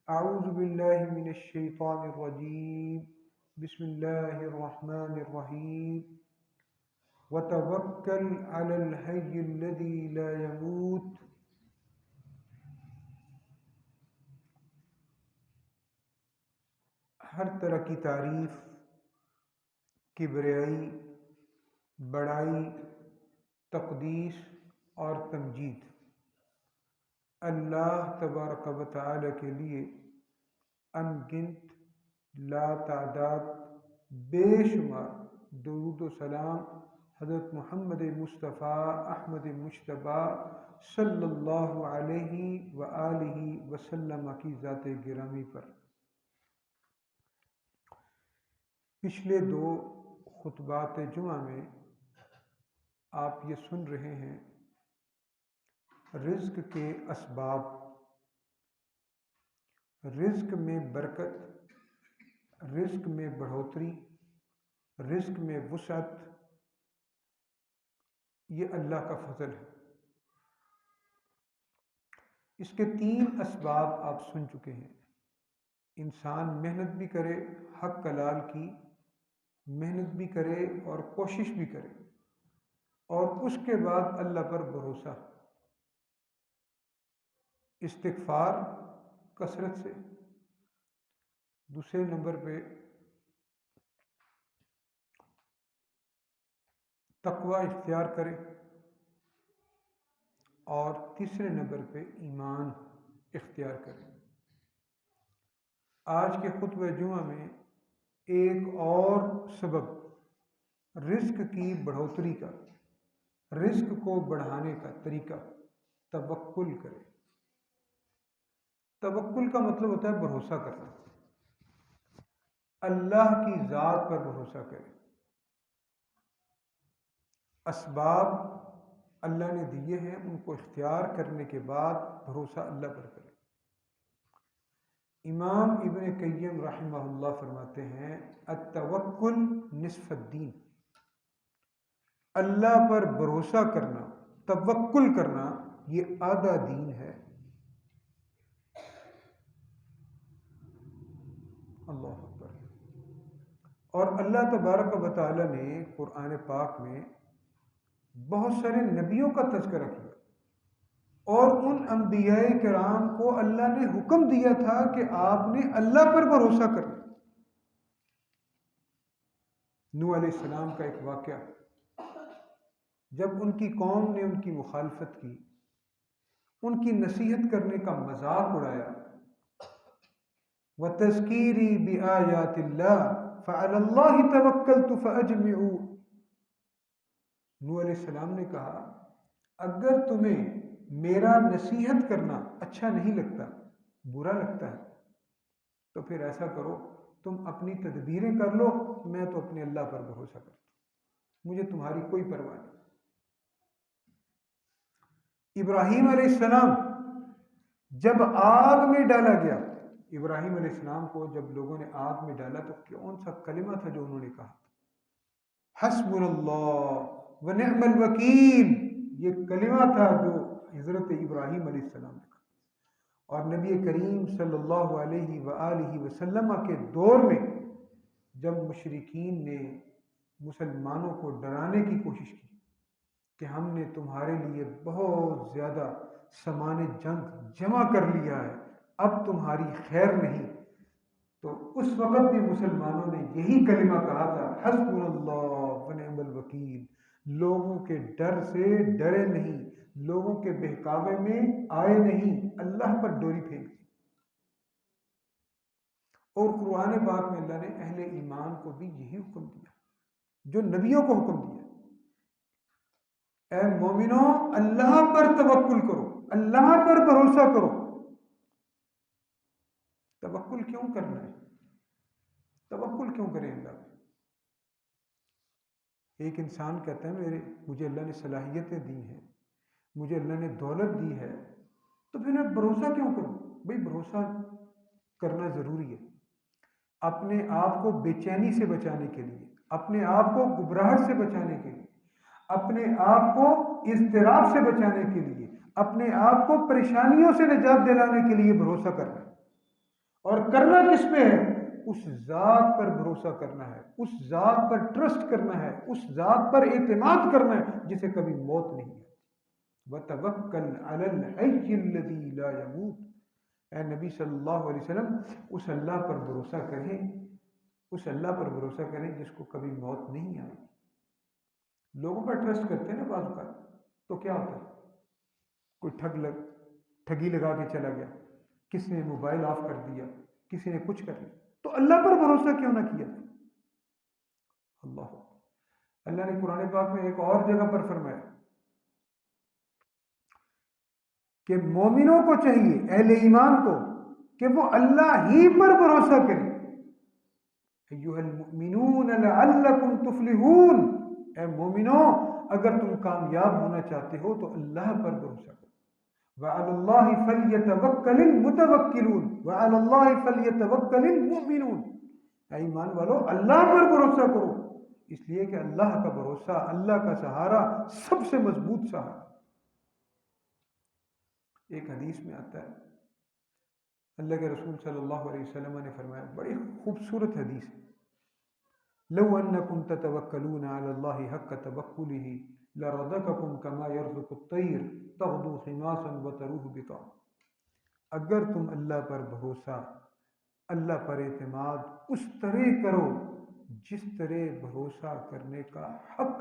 أعوذ بالله من الشيطان الرجيم. بسم الله الرحمن الرحيم. وتوكل على الحي الذي لا يموت. ہر طرح کی تعریف، کبریائی، بڑائی، تقدیس اور تمجید اللہ تبارک و تعالی کے لیے ان گنت، لا تعداد، بے شمار درود و سلام حضرت محمد مصطفیٰ احمد مجتبیٰ صلی اللہ علیہ وآلہ وسلم کی ذات گرامی پر۔ پچھلے دو خطبات جمعہ میں آپ یہ سن رہے ہیں رزق کے اسباب، رزق میں برکت، رزق میں بڑھوتری، رزق میں وسعت، یہ اللہ کا فضل ہے۔ اس کے 3 اسباب آپ سن چکے ہیں۔ انسان محنت بھی کرے، حق حلال کی محنت بھی کرے اور کوشش بھی کرے، اور اس کے بعد اللہ پر بھروسہ، استغفار کثرت سے۔ دوسرے نمبر پہ تقوی اختیار کرے، اور تیسرے نمبر پہ ایمان اختیار کرے۔ آج کے خطبہ جمعہ میں ایک اور سبب رزق کی بڑھوتری کا، رزق کو بڑھانے کا طریقہ توکل کرے۔ توکل کا مطلب ہوتا ہے بھروسہ کرنا، اللہ کی ذات پر بھروسہ کرے۔ اسباب اللہ نے دیے ہیں، ان کو اختیار کرنے کے بعد بھروسہ اللہ پر کرے۔ امام ابن قیم رحمہ اللہ فرماتے ہیں التوکل نصف الدین، اللہ پر بھروسہ کرنا، توکل کرنا، یہ آدھا دین ہے۔ اللہ اکبر۔ اور اللہ تبارک و تعالی نے قرآن پاک میں بہت سارے نبیوں کا تذکرہ کیا، اور ان انبیاء کرام کو اللہ نے حکم دیا تھا کہ آپ نے اللہ پر بھروسہ کرنا۔ نوح علیہ السلام کا ایک واقعہ، جب ان کی قوم نے ان کی مخالفت کی، ان کی نصیحت کرنے کا مذاق اڑایا، وَتَذْكِيرِي بِآيَاتِ اللَّهِ فَعَلَى اللَّهِ تَوَكَّلْتُ فَأَجْمِعُوا۔ نوح علیہ السلام نے کہا اگر تمہیں میرا نصیحت کرنا اچھا نہیں لگتا، برا لگتا ہے، تو پھر ایسا کرو، تم اپنی تدبیریں کر لو، میں تو اپنے اللہ پر بھروسہ کرتا ہوں، مجھے تمہاری کوئی پرواہ نہیں۔ ابراہیم علیہ السلام جب آگ میں ڈالا گیا، ابراہیم علیہ السلام کو جب لوگوں نے آگ میں ڈالا تو کون سا کلمہ تھا جو انہوں نے کہا؟ حسبنا اللہ ونعم الوکیل، یہ کلمہ تھا جو حضرت ابراہیم علیہ السلام نے کہا۔ اور نبی کریم صلی اللہ علیہ وآلہ وسلم کے دور میں جب مشرکین نے مسلمانوں کو ڈرانے کی کوشش کی کہ ہم نے تمہارے لیے بہت زیادہ سامان جنگ جمع کر لیا ہے، اب تمہاری خیر نہیں، تو اس وقت بھی مسلمانوں نے یہی کلمہ کہا تھا، حسبنا اللہ ونعم الوکیل۔ لوگوں کے ڈر سے ڈرے نہیں، لوگوں کے بہکاوے میں آئے نہیں، اللہ پر ڈوری پھینک دی۔ اور قرآن پاک میں اللہ نے اہل ایمان کو بھی یہی حکم دیا جو نبیوں کو حکم دیا، اے مومنو اللہ پر توکل کرو، اللہ پر بھروسہ کرو۔ توکل کیوں کرنا ہے؟ توکل کیوں کریں اللہ پہ؟ ایک انسان کہتا ہے مجھے اللہ نے صلاحیتیں دی ہیں، مجھے اللہ نے دولت دی ہے، تو پھر میں بھروسہ کیوں کروں؟ بھئی بھروسہ کرنا ضروری ہے، اپنے آپ کو بے چینی سے بچانے کے لیے، اپنے آپ کو گھبراہٹ سے بچانے کے لیے، اپنے آپ کو اضطراب سے بچانے کے لیے، اپنے آپ کو پریشانیوں سے نجات دلانے کے لیے بھروسہ کرنا ہے۔ اور کرنا کس پہ ہے؟ اس ذات پر بھروسہ کرنا ہے، اس ذات پر ٹرسٹ کرنا ہے، اس ذات پر اعتماد کرنا ہے جسے کبھی موت نہیں ہے۔ وَتَوَكَّلْ عَلَى الْحَيِّ الَّذِي لَا يَمُوتُ، اے نبی صلی اللہ علیہ وسلم اس اللہ پر بھروسہ کریں، اس اللہ پر بھروسہ کریں جس کو کبھی موت نہیں آئی۔ لوگوں پر ٹرسٹ کرتے ہیں نا بعض اوقات، تو کیا ہوتا ہے؟ کوئی ٹھگی لگا کے چلا گیا، کسی نے موبائل آف کر دیا، کسی نے کچھ کر لیا، تو اللہ پر بھروسہ کیوں نہ کیا؟ اللہ نے قرآن پاک میں ایک اور جگہ پر فرمایا کہ مومنوں کو چاہیے، اہل ایمان کو، کہ وہ اللہ ہی پر بھروسہ کریں۔ ایھا المؤمنون لعلکم تفلحون، اے مومنوں اگر تم کامیاب ہونا چاہتے ہو تو اللہ پر بھروسہ کرو۔ وعلی اللہ فلیتوکل المتوکلون، وعلی اللہ فلیتوکل المؤمنون، اے ایمان والو اللہ پر بھروسہ کرو، اس لیے کہ اللہ کا بھروسہ، اللہ کا سہارا سب سے مضبوط سہارا۔ ایک حدیث میں آتا ہے، اللہ کے رسول صلی اللہ علیہ وسلم نے فرمایا، بڑی خوبصورت حدیث ہے، لو انکم تتوکلون علی اللہ حق توکلہ لرزقکم کما یرزق الطیر تغدو خماصا وتروح بطانا۔ اگر تم اللہ پر بھروسہ، اللہ پر اعتماد اس طرح کرو جس طرح بھروسہ کرنے کا حق،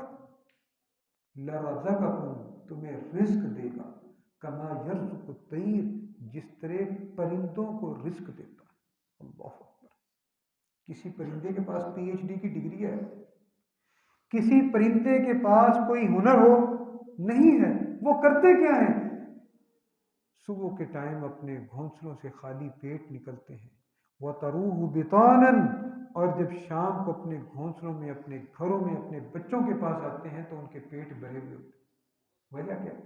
لرزقکم تمہیں رزق دے گا، کما یرزق الطیر جس طرح پرندوں کو رزق دیتا ہے۔ اللہ اکبر! کسی پرندے کے پاس پی ایچ ڈی کی ڈگری ہے؟ کسی پرندے کے پاس کوئی ہنر ہو؟ نہیں ہے۔ وہ کرتے کیا ہیں؟ صبح کے ٹائم اپنے گھونسلوں سے خالی پیٹ نکلتے ہیں، وَتَرُوهُ بِطَانًا، اور جب شام کو اپنے گھونسلوں میں، اپنے گھروں میں، اپنے بچوں کے پاس آتے ہیں تو ان کے پیٹ بھرے ہوئے ہوتے ہیں۔ وجہ کیا ہے؟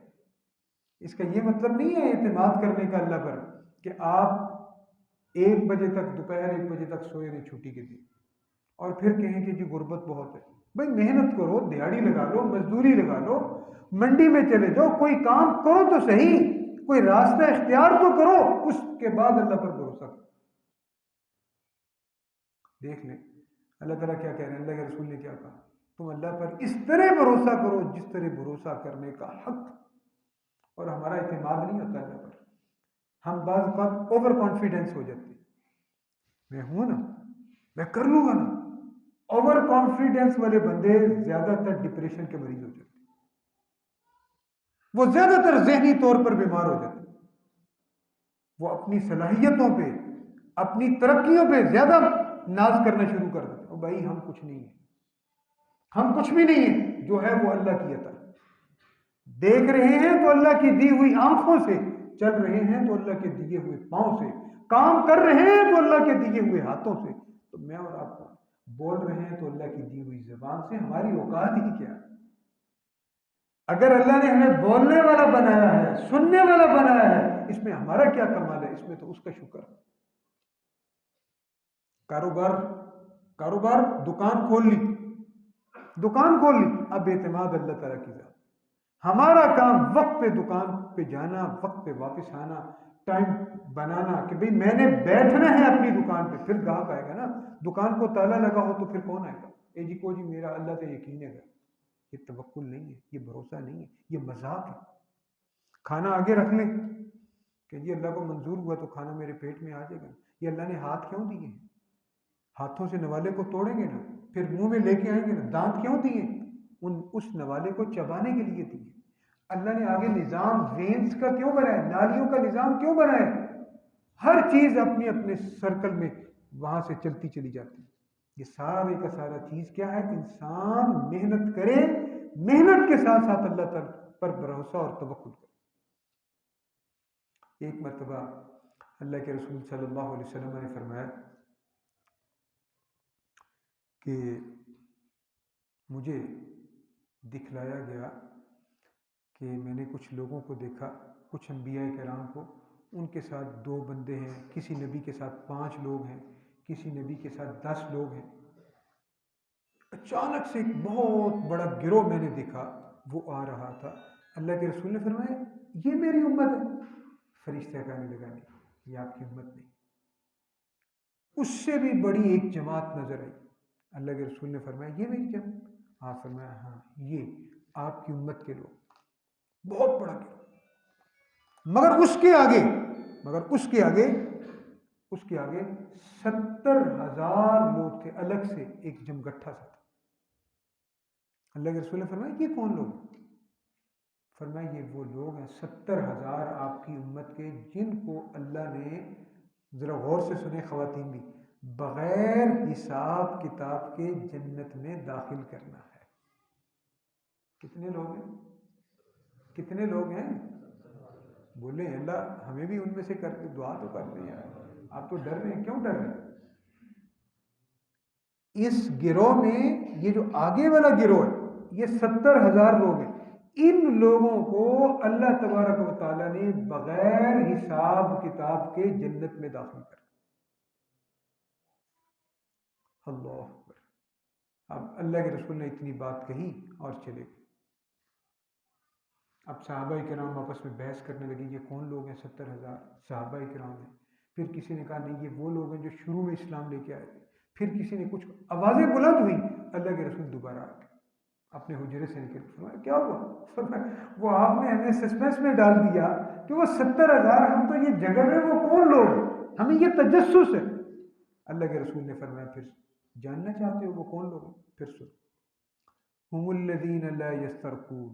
اس کا یہ مطلب نہیں ہے اعتماد کرنے کا اللہ پر کہ آپ 1 بجے تک، دوپہر 1 بجے تک سوئے رہے چھٹی کے دن، اور پھر کہیں کہ جی غربت بہت ہے۔ بھائی محنت کرو، دیہڑی لگا لو، مزدوری لگا لو، منڈی میں چلے جاؤ، کوئی کام کرو تو صحیح، کوئی راستہ اختیار تو کرو، اس کے بعد اللہ پر بھروسہ کرو۔ دیکھ لیں اللہ تعالیٰ کیا کہہ رہے ہیں، اللہ کے رسول نے کیا کہا، تم اللہ پر اس طرح بھروسہ کرو جس طرح بھروسہ کرنے کا حق۔ اور ہمارا اعتماد نہیں ہوتا اللہ پر، ہم بعض اوقات اوور کانفیڈنس ہو جاتے ہیں، میں ہوں نا، میں کر لوں گا نا۔ اوور کانفیڈنس والے بندے زیادہ تر ڈپریشن کے مریض ہو جاتے ہیں، وہ زیادہ تر ذہنی طور پر بیمار ہو جاتے ہیں، وہ اپنی صلاحیتوں پہ، اپنی ترقیوں پہ زیادہ ناز کرنا شروع کر دیتے ہیں، اور بھائی ہم کچھ نہیں ہیں، ہم کچھ بھی نہیں ہیں، جو ہے وہ اللہ کی عطا ہے۔ دیکھ رہے ہیں تو اللہ کی دی ہوئی آنکھوں سے، چل رہے ہیں تو اللہ کے دیے ہوئے پاؤں سے، کام کر رہے ہیں تو اللہ کے دیے ہوئے ہاتھوں سے، تو میں اور آپ کو بول رہے ہیں تو اللہ کی دی ہوئی زبان سے، ہماری اوقات ہی کیا؟ اگر اللہ نے ہمیں بولنے والا بنایا ہے، سننے والا بنایا ہے، اس میں ہمارا کیا کمال ہے؟ اس میں تو اس کا شکر ہے۔ کاروبار دکان کھول لی، اب اعتماد اللہ تعالیٰ کی ذات، ہمارا کام وقت پہ دکان پہ جانا، وقت پہ واپس آنا، ٹائم بنانا کہ بھئی میں نے بیٹھنا ہے اپنی دکان پہ، پھر گاہک آئے گا نا۔ دکان کو تالا لگا ہو تو پھر کون آئے گا؟ اے جی کو جی میرا اللہ سے یقین ہے، یہ توکل نہیں ہے، یہ بھروسہ نہیں ہے، یہ مذاق ہے۔ کھانا آگے رکھ لیں کہ جی اللہ کو منظور ہوا تو کھانا میرے پیٹ میں آ جائے گا۔ یہ اللہ نے ہاتھ کیوں دیے ہیں؟ ہاتھوں سے نوالے کو توڑیں گے نا، پھر منہ میں لے کے آئیں گے نا۔ دانت کیوں دیے؟ اس نوالے کو چبانے کے لیے دیے۔ اللہ نے آگے نظام وینز کا کیوں بنایا، نالیوں کا نظام کیوں بنایا؟ ہر چیز اپنے اپنے سرکل میں وہاں سے چلتی چلی جاتی ہے۔ یہ سارے کا سارا چیز کیا ہے؟ انسان محنت کرے، محنت کے ساتھ ساتھ اللہ تعالی پر بھروسہ اور توکل کرے۔ ایک مرتبہ اللہ کے رسول صلی اللہ علیہ وسلم نے فرمایا کہ مجھے دکھلایا گیا کہ میں نے کچھ لوگوں کو دیکھا، کچھ انبیاء کرام کو، ان کے ساتھ 2 بندے ہیں، کسی نبی کے ساتھ 5 لوگ ہیں، کسی نبی کے ساتھ 10 لوگ ہیں۔ اچانک سے ایک بہت بڑا گروہ میں نے دیکھا، وہ آ رہا تھا۔ اللہ کے رسول نے فرمایا یہ میری امت ہے۔ فرشتہ کہنے لگا نہیں، یہ آپ کی امت نہیں، اس سے بھی بڑی ایک جماعت نظر آئی. اللہ کے رسول نے فرمایا یہ میری جماعت؟ آپ فرمایا ہاں یہ آپ کی امت کے لوگ، بہت بڑا گروہ. مگر اس کے آگے 70,000 لوگ تھے، الگ سے ایک جمگٹھا سا تھا. اللہ کے رسول نے فرمایا یہ کون لوگ؟ فرمایا یہ وہ لوگ ہیں 70,000 آپ کی امت کے، جن کو اللہ نے، ذرا غور سے سنیں خواتین بھی، بغیر حساب کتاب کے جنت میں داخل کرنا ہے. کتنے لوگ ہیں؟ کتنے لوگ ہیں؟ بولے اللہ ہمیں بھی ان میں سے کر کے دعا تو کر دیں یار. آپ تو ڈر رہے ہیں، کیوں ڈر رہے ہیں؟ اس گروہ میں یہ جو آگے والا گروہ ہے یہ 70,000 لوگ ہیں. ان لوگوں کو اللہ تبارک و تعالیٰ نے بغیر حساب کتاب کے جنت میں داخل کر. اللہ اکبر. اب اللہ کے رسول نے اتنی بات کہی اور چلے گئے. اب صحابہ کرام آپس میں بحث کرنے لگے یہ کون لوگ ہیں؟ 70,000 صحابہ کرام ہیں. پھر کسی نے کہا نہیں یہ وہ لوگ ہیں جو شروع میں اسلام لے کے آئے تھے. پھر کسی نے کچھ آوازیں بلند ہوئی. اللہ کے رسول دوبارہ آ گئے اپنے حجرے سے نکل. فرمایا کیا ہوا؟ فرمایا وہ آپ نے ہمیں سسپینس میں ڈال دیا کہ وہ 70,000 ہم تو یہ جگہ میں وہ کون لوگ، ہمیں یہ تجسس ہے. اللہ کے رسول نے فرمایا پھر جاننا چاہتے ہو وہ کون لوگ ہیں؟ پھر سن. هم الذين لا يسترقون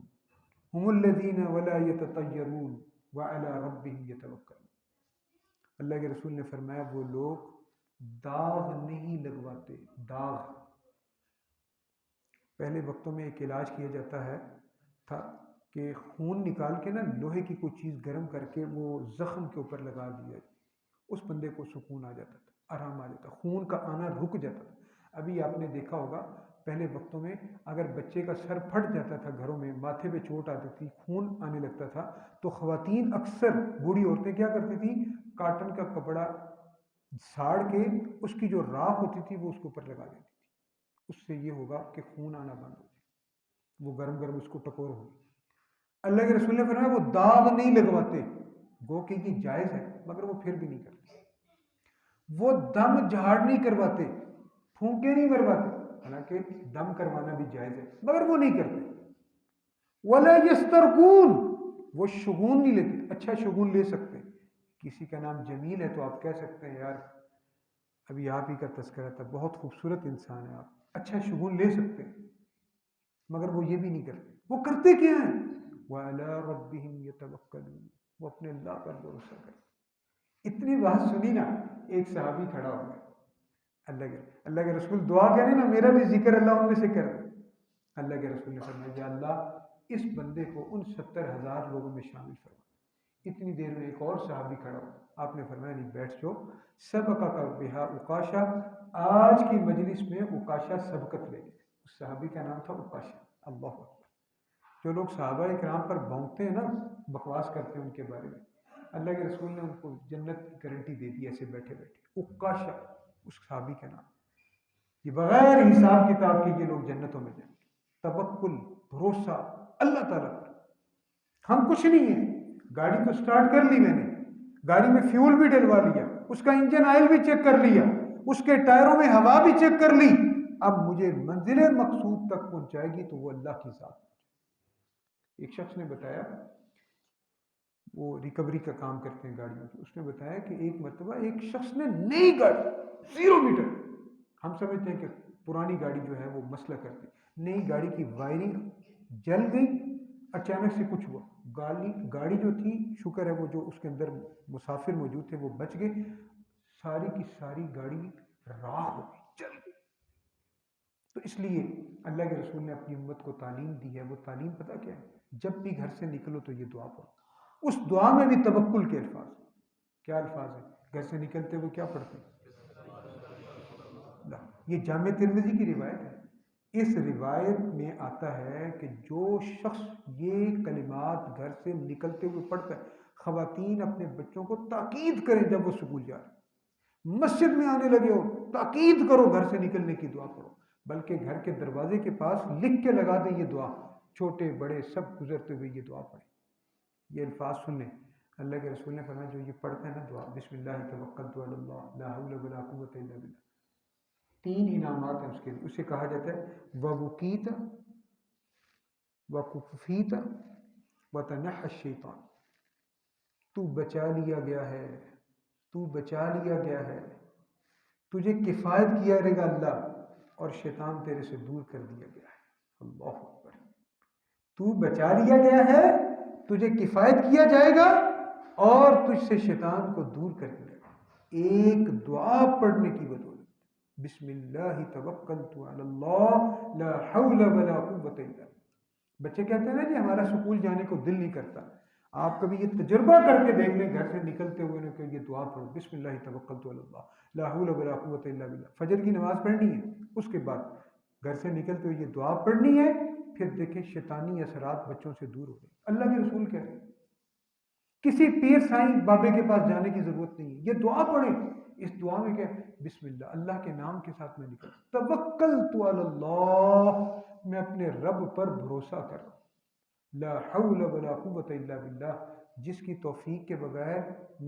هم الذين ولا يتطيرون وعلى ربهم يتوکلون. اللہ کے رسول نے فرمایا وہ لوگ داغ نہیں لگواتے. داغ پہلے وقتوں میں ایک علاج کیا جاتا ہے تھا کہ خون نکال کے نا لوہے کی کوئی چیز گرم کر کے وہ زخم کے اوپر لگا دیا، اس بندے کو سکون آ جاتا تھا، آرام آ جاتا، خون کا آنا رک جاتا تھا. ابھی آپ نے دیکھا ہوگا پہلے وقتوں میں اگر بچے کا سر پھٹ جاتا تھا، گھروں میں ماتھے پہ چوٹ آتی تھی، خون آنے لگتا تھا، تو خواتین اکثر بوڑھی عورتیں کیا کرتی تھیں، کاٹن کا کپڑا ساڑ کے اس کی جو راکھ ہوتی تھی وہ اس کے اوپر لگا دیتی تھی. اس سے یہ ہوگا کہ خون آنا بند ہو جائے، وہ گرم گرم اس کو ٹکور ہوگی. اللہ کے رسول نے فرمایا وہ داغ نہیں لگواتے. گو کہ یہ جائز ہے مگر وہ پھر بھی نہیں کرتے. وہ دم جھاڑ نہیں کرواتے، پھونکے نہیں مرواتے، حالانکہ دم کروانا بھی جائز ہے مگر وہ نہیں کرتے. ولا یسترقون، وہ شگون نہیں لیتے. اچھا شگون لے سکتے ہیں، کسی کا نام جمیل ہے تو آپ کہہ سکتے ہیں یار ابھی آپ ہی کا تذکرہ تھا، بہت خوبصورت انسان ہے آپ، اچھا شگون لے سکتے ہیں مگر وہ یہ بھی نہیں کرتے. وہ کرتے کیا ہیں؟ وَعَلَىٰ رَبِّهِمْ يَتَوَكَّلُونَ، وہ اپنے اللہ پر بھروسہ کرتے. اتنی بات سنی نا، ایک صحابی کھڑا ہو گیا. اللہ کے رسول دعا کریں نا میرا بھی ذکر اللہ ان میں سے کر دے. اللہ کے رسول نے فرمایا یا اللہ اس بندے کو ان 70,000 لوگوں میں شامل فرما. اتنی دیر میں ایک اور صحابی کھڑا ہوا. آپ نے فرمایا نہیں بیٹھ جاؤ. سبقک بہا عکاشہ، آج کی مجلس میں عکاشہ سبقت لے گئے. اس صحابی کا نام تھا عکاشہ. اللہ اکبر. جو لوگ صحابہ کرام پر بھونکتے ہیں نا، بکواس کرتے ہیں ان کے بارے میں، اللہ کے رسول نے ان کو جنت کی گارنٹی دے دی ایسے بیٹھے بیٹھے. عکاشہ اس صحابی کا نام. یہ بغیر حساب کتاب کے یہ لوگ جنتوں میں جائیں گے. توکل، بھروسہ اللہ تعالیٰ پر. ہم کچھ نہیں ہیں، گاڑی تو سٹارٹ کر لی میں نے، گاڑی میں فیول بھی ڈلوا لیا، اس کا انجن آئل بھی چیک کر لیا، اس کے ٹائروں میں ہوا بھی چیک کر لی. اب مجھے منزل مقصود تک پہنچائے گی تو وہ اللہ کی ذات. ایک شخص نے بتایا، وہ ریکوری کا کام کرتے ہیں گاڑیوں کی، اس نے بتایا کہ ایک مرتبہ ایک شخص نے نئی گاڑی 0 میٹر، ہم سمجھتے ہیں کہ پرانی گاڑی جو ہے وہ مسئلہ کرتی، نئی گاڑی کی وائرنگ جل گئی. اچانک سے کچھ ہوا، گاڑی جو تھی شکر ہے وہ جو اس کے اندر مسافر موجود تھے وہ بچ گئے، ساری کی ساری گاڑی راکھ ہو گئی، جل گئی. تو اس لیے اللہ کے رسول نے اپنی امت کو تعلیم دی ہے. وہ تعلیم پتہ کیا ہے؟ جب بھی گھر سے نکلو تو یہ دعا پڑھو. اس دعا میں بھی توکل کے الفاظ. کیا الفاظ ہیں؟ گھر سے نکلتے ہوئے کیا پڑھتے ہیں؟ یہ جامع ترمذی کی روایت ہے. اس روایت میں آتا ہے کہ جو شخص یہ کلمات گھر سے نکلتے ہوئے پڑھتا ہے، خواتین اپنے بچوں کو تاکید کریں جب وہ اسکول جا رہے، مسجد میں آنے لگے ہو تاکید کرو گھر سے نکلنے کی دعا پڑھو، بلکہ گھر کے دروازے کے پاس لکھ کے لگا دیں یہ دعا، چھوٹے بڑے سب گزرتے ہوئے یہ دعا پڑھیں. یہ الفاظ سن لیں. اللہ کے رسول نے فرمایا جو یہ پڑھتے ہیں نا دعا بسم اللہ توکلت علی اللہ لا حول ولا قوت الا باللہ، 3 انعامات ہیں اس کے لیے. اسے کہا جاتا ہے وَوُقِيتَ وَكُفِيتَ وَتَنَحَّى الشَّيْطَانُ، تو بچا لیا گیا ہے، تو بچا لیا گیا ہے، تجھے کفایت کیا رہے گا اللہ، اور شیطان تیرے سے دور کر دیا گیا ہے. اللہ اکبر. تو بچا لیا گیا ہے، تجھے کفایت کیا جائے گا، اور تجھ سے شیطان کو دور کر دیا گا. ایک دعا پڑھنے کی بدولت بسم اللہ توکلت علی اللہ لا حول ولا قوت الا باللہ. بچے کہتے ہیں نا جی ہمارا سکول جانے کو دل نہیں کرتا. آپ کبھی یہ تجربہ کر کے دیکھ لیں، گھر سے نکلتے ہوئے کہ یہ دعا پڑھو بسم اللہ توکلت علی اللہ لا حول ولا قوت الا باللہ. فجر کی نماز پڑھنی ہے، اس کے بعد گھر سے نکلتے ہوئے یہ دعا پڑھنی ہے، پھر دیکھیں شیطانی اثرات بچوں سے دور ہو گئے. اللہ کے رسول کہہ رہے ہیں کسی پیر سائیں بابے کے پاس جانے کی ضرورت نہیں ہے، یہ دعا پڑھیں. اس دعا میں کیا بسم اللہ، اللہ کے نام کے ساتھ میں نکل توکلت علی اللہ، میں اپنے رب پر بھروسہ کر رہا ہوں. لا حول ولا قوت الا باللہ، جس کی توفیق کے بغیر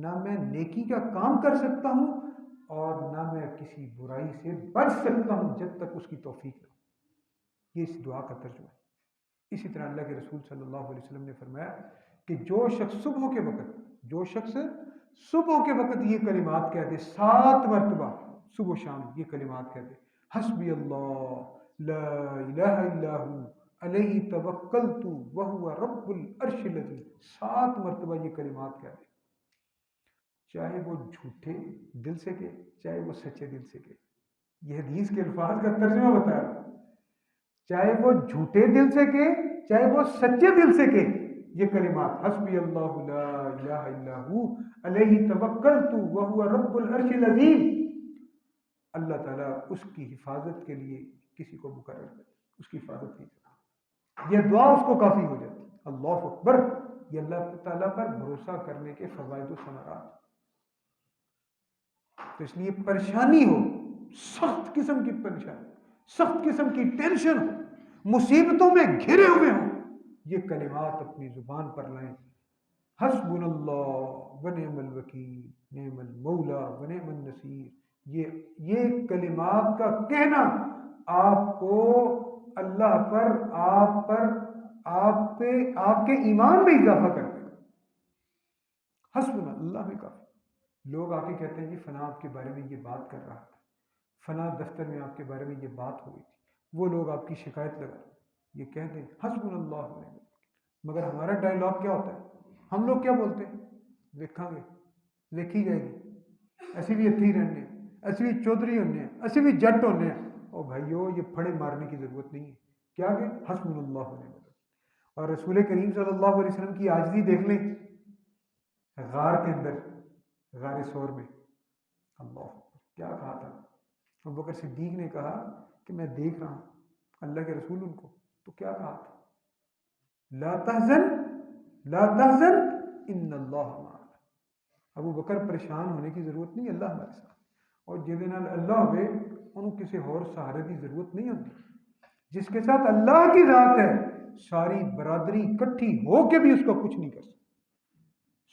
نہ میں نیکی کا کام کر سکتا ہوں اور نہ میں کسی برائی سے بچ سکتا ہوں جب تک اس کی توفیق نہ ہو. یہ اس دعا کا ترجمہ ہے. اسی طرح اللہ کے رسول صلی اللہ علیہ وسلم نے فرمایا کہ جو شخص صبح کے وقت یہ کلمات کہہ دے 7 مرتبہ صبح و شام یہ کلمات کہہ دے حسبی اللہ لا الہ الا ہو علیہ توکلت وہو رب العرش العظیم، 7 مرتبہ یہ کلمات کہہ دے، چاہے وہ جھوٹے دل سے کہ چاہے وہ سچے دل سے کہ. یہ حدیث کے الفاظ کا ترجمہ بتا رہا ہوں. چاہے وہ جھوٹے دل سے کہ چاہے وہ سچے دل سے کہ یہ کلمات حسبی اللہ لا الہ الا ہو علیہ توکلت وہو رب العرش العظیم، اللہ تعالیٰ اس کی حفاظت کے لیے کسی کو مقرر کرے، اس کی حفاظت کی جائے، یہ دعا اس کو کافی ہو جاتی. اللہ اکبر. یہ اللہ تعالیٰ پر بھروسہ کرنے کے فوائد و ثمرات. تو اس لیے پریشانی ہو، سخت قسم کی پریشانی، سخت قسم کی ٹینشن ہو، مصیبتوں میں گھرے ہوئے ہوں، یہ کلمات اپنی زبان پر لائیں. حسبنا اللہ ونعم الوکیل نعم المولا ونعم النصیر. یہ کلمات کا کہنا آپ کو اللہ پر، آپ کے ایمان میں اضافہ کر دے گا. حسبنا اللہ میں کافی. لوگ آ کے کہتے ہیں جی فلاں آپ کے بارے میں یہ بات کر رہا تھا، فلاں دفتر میں آپ کے بارے میں یہ بات ہو گئی تھی، وہ لوگ آپ کی شکایت لگا، یہ کہہ دیں حسبنا اللہ ونعم الوکیل. مگر ہمارا ڈائلاگ کیا ہوتا ہے؟ ہم لوگ کیا بولتے ہیں؟ دیکھا گے، دیکھی جائے گی، ایسی بھی اتھی رہنے، ایسی بھی چودھری ہونے، ایسی بھی جٹ ہونے. او بھائیو یہ پھڑے مارنے کی ضرورت نہیں ہے. کیا کہ حسبنا اللہ ونعم الوکیل. اور رسول کریم صلی اللہ علیہ وسلم کی عاجزی دیکھ لیں غار کے اندر، غار سور میں. اللہ کیا کہا تھا؟ ابوبکر صدیق نے کہا کہ میں دیکھ رہا ہوں اللہ کے رسول ان کو، تو کیا کہا تھا؟ لا تحزن لا تحزن ان اللہ معنا. ابو بکر پریشان ہونے کی ضرورت نہیں، اللہ ہمارے ساتھ. اور جہدے نال اللہ ہوئے انہوں کسی اور سہارے کی ضرورت نہیں ہوتی. جس کے ساتھ اللہ کی ذات ہے ساری برادری اکٹھی ہو کے بھی اس کا کچھ نہیں کر سکتی.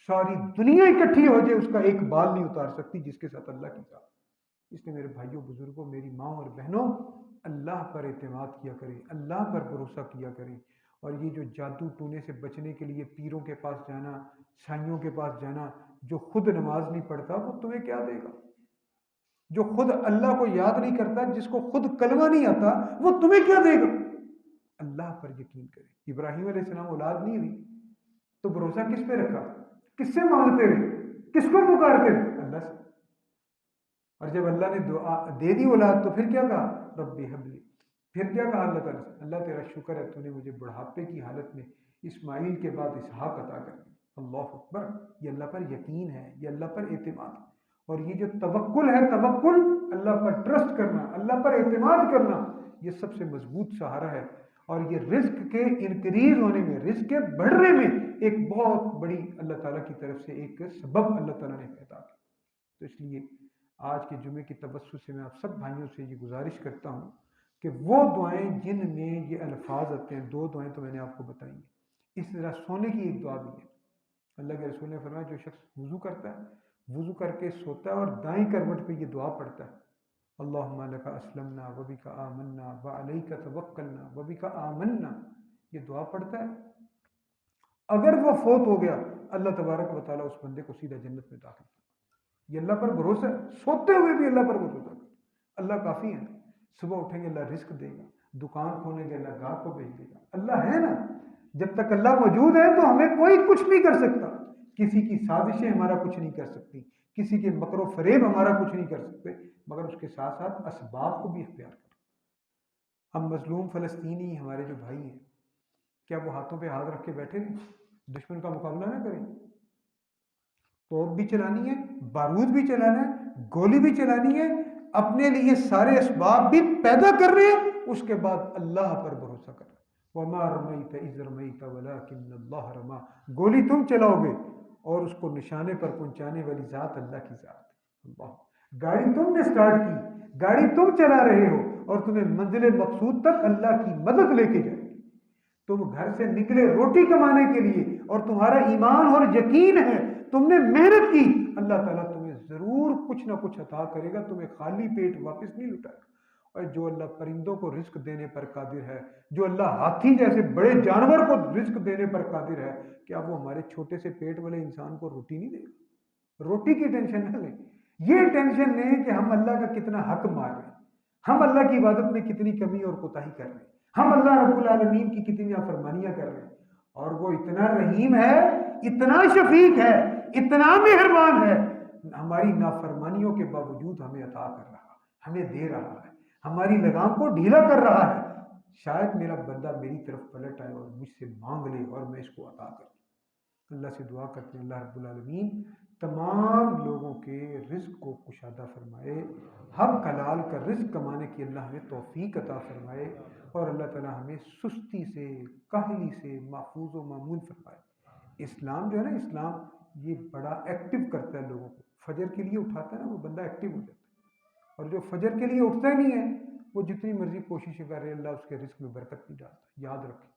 ساری دنیا اکٹھی ہو جائے اس کا ایک بال نہیں اتار سکتی جس کے ساتھ اللہ کی ذات. اس لیے میرے بھائیوں بزرگوں، میری ماں اور بہنوں، اللہ پر اعتماد کیا کریں، اللہ پر بھروسہ کیا کریں. اور یہ جو جادو ٹونے سے بچنے کے لیے پیروں کے پاس جانا، سائیوں کے پاس جانا، جو خود نماز نہیں پڑھتا وہ تمہیں کیا دے گا؟ جو خود اللہ کو یاد نہیں کرتا، جس کو خود کلمہ نہیں آتا، وہ تمہیں کیا دے گا؟ اللہ پر یقین کریں. ابراہیم علیہ السلام اولاد نہیں ہوئی تو بھروسہ کس پہ رکھا؟ کس سے مانگتے رہے؟ کس کو پکارتے رہے؟ اللہ سے. اور جب اللہ نے دعا دے دی اولاد تو پھر کیا کہا؟ ربی حبلی. پھر کیا کہا اللہ تعالیٰ سے؟ اللہ تیرا شکر ہے تو نے مجھے بڑھاپے کی حالت میں اسماعیل کے بعد اسحاق عطا کر دی. اللہ اکبر. یہ اللہ پر یقین ہے، یہ اللہ پر اعتماد ہے. اور یہ جو توکل ہے، توکل اللہ پر ٹرسٹ کرنا، اللہ پر اعتماد کرنا، یہ سب سے مضبوط سہارا ہے. اور یہ رزق کے انکریز ہونے میں، رزق کے بڑھنے میں ایک بہت بڑی اللہ تعالیٰ کی طرف سے ایک سبب اللہ تعالیٰ نے پیدا کیا. تو اس لیے آج کے جمعے کی توسط سے میں آپ سب بھائیوں سے یہ گزارش کرتا ہوں کہ وہ دعائیں جن میں یہ الفاظ آتے ہیں، 2 دعائیں تو میں نے آپ کو بتائی ہیں، اس طرح سونے کی ایک دعا بھی ہے. اللہ کے رسول نے فرمایا جو شخص وضو کرتا ہے، وضو کر کے سوتا ہے اور دائیں کروٹ پہ یہ دعا پڑھتا ہے، اللہم لک اسلمنا وبک آمنا وعلیک توکلنا وبک آمنا، یہ دعا پڑھتا ہے، اگر وہ فوت ہو گیا اللہ تبارک و تعالیٰ اس بندے کو سیدھا جنت میں داخل کرتا ہے۔ یہ اللہ پر بھروسہ ہے، سوتے ہوئے بھی اللہ پر بھروسہ کرتا ہے، اللہ کافی ہے، صبح اٹھیں گے اللہ رزق دے گا، دکان کھولیں گے اللہ گاہک کو بھیج دے گا، اللہ ہے نا، جب تک اللہ موجود ہے تو ہمیں کوئی کچھ نہیں کر سکتا، کسی کی سازشیں ہمارا کچھ نہیں کر سکتی، کسی کے مکر و فریب ہمارا کچھ نہیں کر سکتے، مگر اس کے ساتھ ساتھ اسباب کو بھی اختیار کریں۔ ہم مظلوم فلسطینی ہمارے جو بھائی ہیں، کیا وہ ہاتھوں پہ ہاتھ رکھ کے بیٹھے نہیں؟ دشمن کا مقابلہ نہ کریں، توپ بھی چلانی ہے، بارود بھی چلانا ہے، گولی بھی چلانی ہے، اپنے لیے سارے اسباب بھی پیدا کر رہے ہیں، اس کے بعد اللہ پر بھروسہ کر رہے ہیں۔ وَمَا رَمَيْتَ إِذْ رَمَيْتَ وَلَكِنَّ اللَّهَ رَمَى، گولی تم چلاؤ گے اور اس کو نشانے پر پہنچانے والی ذات اللہ کی ذات ہے۔ اللہ، گاڑی تم نے سٹارٹ کی، گاڑی تم چلا رہے ہو اور تمہیں منزل مقصود تک اللہ کی مدد لے کے جائے گی۔ تم گھر سے نکلے روٹی کمانے کے لیے اور تمہارا ایمان اور یقین ہے، تم نے محنت کی، اللہ تعالیٰ تمہیں ضرور کچھ نہ کچھ عطا کرے گا، تمہیں خالی پیٹ واپس نہیں لوٹائے گا۔ اور جو اللہ پرندوں کو رزق دینے پر قادر ہے، جو اللہ ہاتھی جیسے بڑے جانور کو رزق دینے پر قادر ہے، کیا وہ ہمارے چھوٹے سے پیٹ والے انسان کو روٹی نہیں دے گا؟ روٹی کی ٹینشن نہ لیں، یہ ٹینشن لیں کہ ہم اللہ کا کتنا حق مار رہے ہیں، ہم اللہ کی عبادت میں کتنی کمی اور کوتاہی کر رہے ہیں، ہم اللہ رب العالمین کی کتنی نافرمانیاں کر رہے ہیں، اور وہ اتنا رحیم ہے، اتنا شفیق ہے، اتنا مہربان ہے، ہماری نافرمانیوں کے باوجود ہمیں عطا کر رہا ہے، ہمیں دے رہا ہے، ہماری لگام کو ڈھیلا کر رہا ہے۔ شاید میرا بندہ میری طرف پلٹ آئے اور مجھ سے مانگ لے اور میں اس کو عطا کروں۔ اللہ سے دعا کرتے ہیں اللہ رب العالمین تمام لوگوں کے رزق کو کشادہ فرمائے، حق حلال کا رزق کمانے کی اللہ ہمیں توفیق عطا فرمائے، اور اللہ تعالیٰ ہمیں سستی سے، کاہلی سے محفوظ و معمول فرمائے۔ اسلام جو ہے نا، اسلام یہ بڑا ایکٹیو کرتا ہے لوگوں کو، فجر کے لیے اٹھاتا ہے نا، وہ بندہ ایکٹیو ہو جاتا ہے، اور جو فجر کے لیے اٹھتا ہی نہیں ہے وہ جتنی مرضی کوششیں کر رہے اللہ اس کے رزق میں برکت نہیں ڈالتا۔ یاد رکھیں،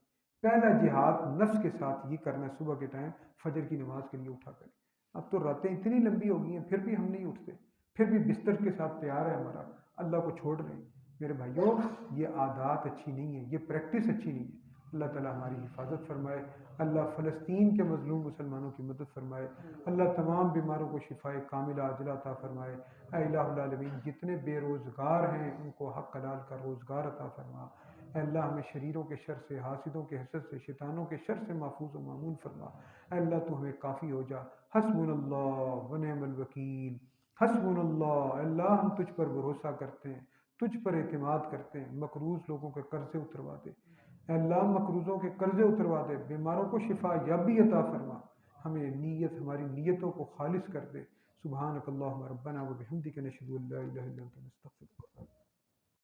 پہلا جہاد نفس کے ساتھ یہ کرنا ہے، صبح کے ٹائم فجر کی نماز کے لیے اٹھا کریں۔ اب تو راتیں اتنی لمبی ہو گئی ہیں پھر بھی ہم نہیں اٹھتے، پھر بھی بستر کے ساتھ پیار ہے ہمارا، اللہ کو چھوڑ رہے ہیں۔ میرے بھائیوں، یہ عادات اچھی نہیں ہے، یہ پریکٹس اچھی نہیں ہے۔ اللہ تعالیٰ ہماری حفاظت فرمائے، اللہ فلسطین کے مظلوم مسلمانوں کی مدد فرمائے، اللہ تمام بیماروں کو شفائے کاملہ عاجلہ عطا فرمائے۔ اے الہ العالمین، جتنے بے روزگار ہیں ان کو حق حلال کا روزگار عطا فرما۔ اے اللہ ہمیں شریروں کے شر سے، حاسدوں کے حسد سے، شیطانوں کے شر سے محفوظ و معمون فرما۔ اے اللہ تو ہمیں کافی ہو جا، حسبنا اللہ ونعم الوکیل، حسبنا اللہ۔ اے اللہ ہم تجھ پر بھروسہ کرتے ہیں، تجھ پر اعتماد کرتے ہیں، مقروض لوگوں کے قرضے اتروا دے، اے اللہ مقروضوں کے قرضے اتروا دے، بیماروں کو شفا یابی عطا فرما، ہمیں ہماری نیتوں کو خالص کر دے۔ سبحانک اللہم ربنا وبحمدک، نشہد ان لا الہ الا انت، نستغفرک۔